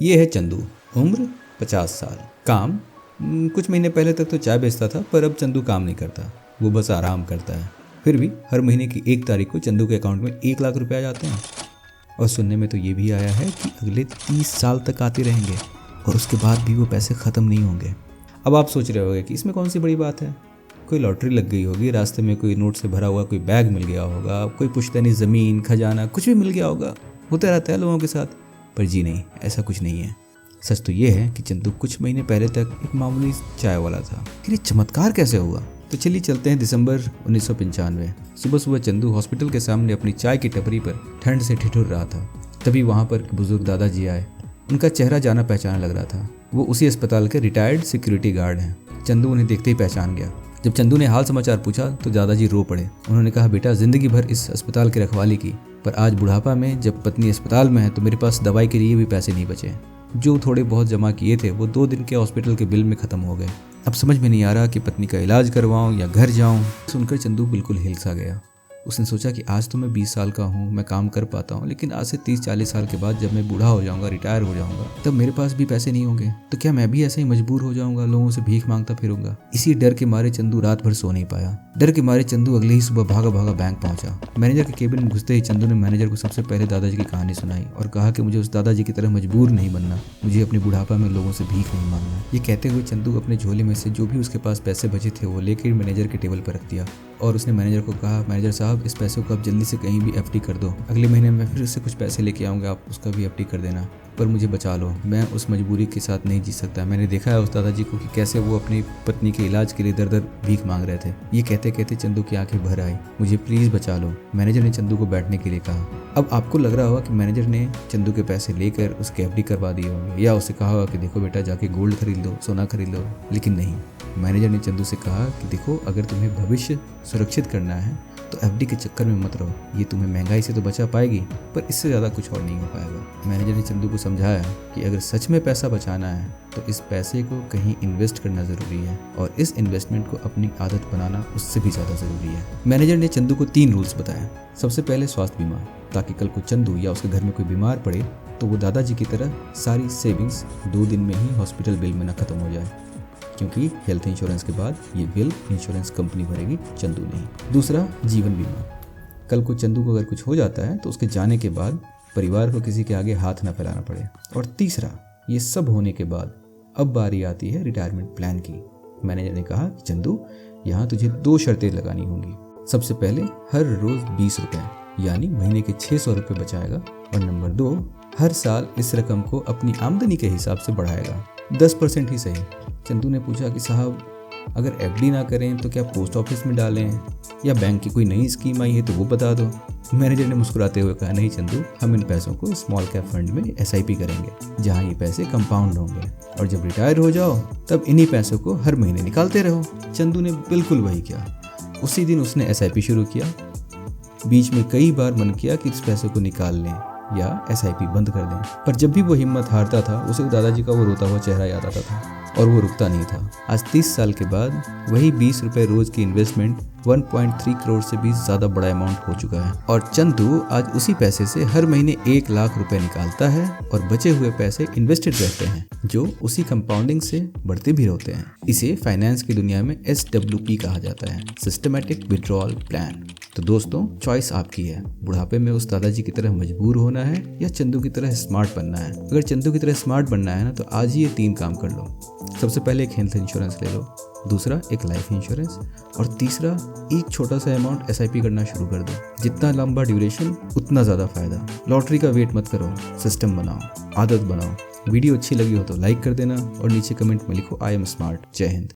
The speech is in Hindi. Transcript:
ये है चंदू, उम्र 50 साल। काम कुछ महीने पहले तक तो चाय बेचता था, पर अब चंदू काम नहीं करता, वो बस आराम करता है। फिर भी हर महीने की 1 तारीख को चंदू के अकाउंट में 1 लाख रुपए आ जाते हैं। और सुनने में तो ये भी आया है कि अगले 30 साल तक आते रहेंगे और उसके बाद भी वो पैसे ख़त्म नहीं होंगे। अब आप सोच रहे होंगे कि इसमें कौन सी बड़ी बात है। कोई लॉटरी लग गई होगी, रास्ते में कोई नोट से भरा हुआ कोई बैग मिल गया होगा, कोई पुश्तैनी ज़मीन खजाना कुछ भी मिल गया होगा। होता रहता है लोगों के साथ। पर जी नहीं, ऐसा कुछ नहीं है। सच तो ये है कि चंदू कुछ महीने पहले तक एक मामूली चाय वाला था। फिर ये चमत्कार कैसे हुआ? तो चलिए चलते हैं दिसंबर 1995। सुबह सुबह चंदू हॉस्पिटल के सामने अपनी चाय की टपरी पर ठंड से ठिठुर रहा था। तभी वहाँ पर बुजुर्ग दादाजी आए। उनका चेहरा जाना पहचाना लग रहा था। वो उसी अस्पताल के रिटायर्ड सिक्योरिटी गार्ड हैं। चंदू उन्हें देखते ही पहचान गया। जब चंदू ने हाल समाचार पूछा तो दादाजी रो पड़े। उन्होंने कहा, बेटा, जिंदगी भर इस अस्पताल की रखवाली की, पर आज बुढ़ापा में जब पत्नी अस्पताल में है तो मेरे पास दवाई के लिए भी पैसे नहीं बचे। जो थोड़े बहुत जमा किए थे वो 2 दिन के हॉस्पिटल के बिल में ख़त्म हो गए। अब समझ में नहीं आ रहा कि पत्नी का इलाज करवाऊं या घर जाऊं। सुनकर चंदू बिल्कुल हिल सा गया। उसने सोचा कि आज तो मैं 20 साल का हूँ, मैं काम कर पाता हूँ, लेकिन आज से 30-40 साल के बाद जब मैं बूढ़ा हो जाऊँगा, रिटायर हो जाऊँगा, तब मेरे पास भी पैसे नहीं होंगे। तो क्या मैं भी ऐसे ही मजबूर हो जाऊँगा, लोगों से भीख मांगता फिरूंगा? इसी डर के मारे चंदू रात भर सो नहीं पाया। डर के मारे चंदू अगले ही सुबह भागा भागा बैंक पहुंचा। मैनेजर के केबिन में घुसते ही चंदू ने मैनेजर को सबसे पहले दादाजी की कहानी सुनाई और कहा कि मुझे उस दादाजी की तरह मजबूर नहीं बनना, मुझे अपने बुढ़ापा में लोगों से भीख नहीं मांगना। ये कहते हुए चंदू अपने झोले में से जो भी उसके पास पैसे बचे थे वो लेकर मैनेजर के टेबल पर रख दिया और उसने मैनेजर को कहा, मैनेजर साहब, इस पैसे को आप जल्दी से कहीं भी एफडी कर दो। अगले महीने मैं फिर से कुछ पैसे लेके आऊँगा, आप उसका भी एफडी कर देना, पर मुझे बचा लो। मैं उस मजबूरी के साथ नहीं जी सकता। मैंने देखा है उस दादाजी को कि कैसे वो अपनी पत्नी के इलाज के लिए दर दर भीख मांग रहे थे। ये कहते कहते चंदू की आंखें भर आई। मुझे प्लीज़ बचा लो। मैनेजर ने चंदू को बैठने के लिए कहा। अब आपको लग रहा होगा कि मैनेजर ने चंदू के पैसे लेकर उसके एफडी करवा दिए होंगे या उससे कहा होगा कि देखो बेटा, जाके गोल्ड खरीद लो, सोना खरीद लो, लेकिन नहीं। मैनेजर ने चंदू से कहा कि देखो, अगर तुम्हें भविष्य सुरक्षित करना है तो एफडी के चक्कर में मत रहो। ये तुम्हें महंगाई से तो बचा पाएगी, पर इससे ज़्यादा कुछ और नहीं हो पाएगा। मैनेजर ने चंदू को समझाया कि अगर सच में पैसा बचाना है तो इस पैसे को कहीं इन्वेस्ट करना ज़रूरी है और इस इन्वेस्टमेंट को अपनी आदत बनाना उससे भी ज़्यादा ज़रूरी है। मैनेजर ने चंदू को 3 रूल्स बताए। सबसे पहले स्वास्थ्य बीमा, ताकि कल को चंदू या उसके घर में कोई बीमार पड़े तो वो दादाजी की तरह सारी सेविंग्स 2 दिन में ही हॉस्पिटल बिल में न ख़त्म हो जाए, क्योंकि हेल्थ इंश्योरेंस के बाद ये बिल इंश्योरेंस कंपनी भरेगी, चंदू नहीं। दूसरा, जीवन बीमा। कल को चंदू को अगर कुछ हो जाता है तो उसके जाने के बाद परिवार को किसी के आगे हाथ ना फैलाना पड़े। और तीसरा, ये सब होने के बाद अब बारी आती है रिटायरमेंट प्लान की। मैनेजर ने कहा कि चंदू, यहाँ तुझे 2 शर्तें लगानी होंगी। सबसे पहले, हर रोज 20 रुपए यानी महीने के 600 रुपये बचाएगा। और नंबर 2, हर साल इस रकम को अपनी आमदनी के हिसाब से बढ़ाएगा, 10% ही सही। चंदू ने पूछा कि साहब, अगर एफडी ना करें तो क्या पोस्ट ऑफिस में डालें या बैंक की कोई नई स्कीम आई है तो वो बता दो। मैनेजर ने मुस्कुराते हुए कहा, नहीं चंदू, हम इन पैसों को स्मॉल कैप फंड में एसआईपी करेंगे, जहां ये पैसे कंपाउंड होंगे और जब रिटायर हो जाओ तब इन्हीं पैसों को हर महीने निकालते रहो। चंदू ने बिल्कुल वही किया। उसी दिन उसने एसआईपी शुरू किया। बीच में कई बार मन किया कि इस पैसों को निकाल लें या एसआईपी बंद कर दें, पर जब भी वो हिम्मत हारता था उसे दादाजी का वो रोता हुआ चेहरा याद आता था और वो रुकता नहीं था। आज 30 साल के बाद वही 20 रुपए रोज की इन्वेस्टमेंट 1.3 करोड़ से भी ज़्यादा बड़ा अमाउंट हो चुका है और चंदू आज उसी पैसे से हर महीने 1 लाख रुपए निकालता है और बचे हुए पैसे इन्वेस्टेड रहते हैं, जो उसी कंपाउंडिंग से बढ़ते भी रहते हैं। इसे फाइनेंस की दुनिया में SWP कहा जाता है, सिस्टमैटिक विड्रॉल प्लान। तो दोस्तों, चॉइस आपकी है। बुढ़ापे में उस दादाजी की तरह मजबूर होना है या चंदू की तरह स्मार्ट बनना है। अगर चंदू की तरह स्मार्ट बनना है ना, तो आज ही ये 3 काम कर लो। सबसे पहले एक हेल्थ इंश्योरेंस ले लो, दूसरा एक लाइफ इंश्योरेंस और तीसरा एक छोटा सा अमाउंट एसआईपी करना शुरू कर दो। जितना लंबा ड्यूरेशन उतना ज़्यादा फायदा। लॉटरी का वेट मत करो, सिस्टम बनाओ, आदत बनाओ। वीडियो अच्छी लगी हो तो लाइक कर देना और नीचे कमेंट में लिखो आई एम स्मार्ट। जय हिंद।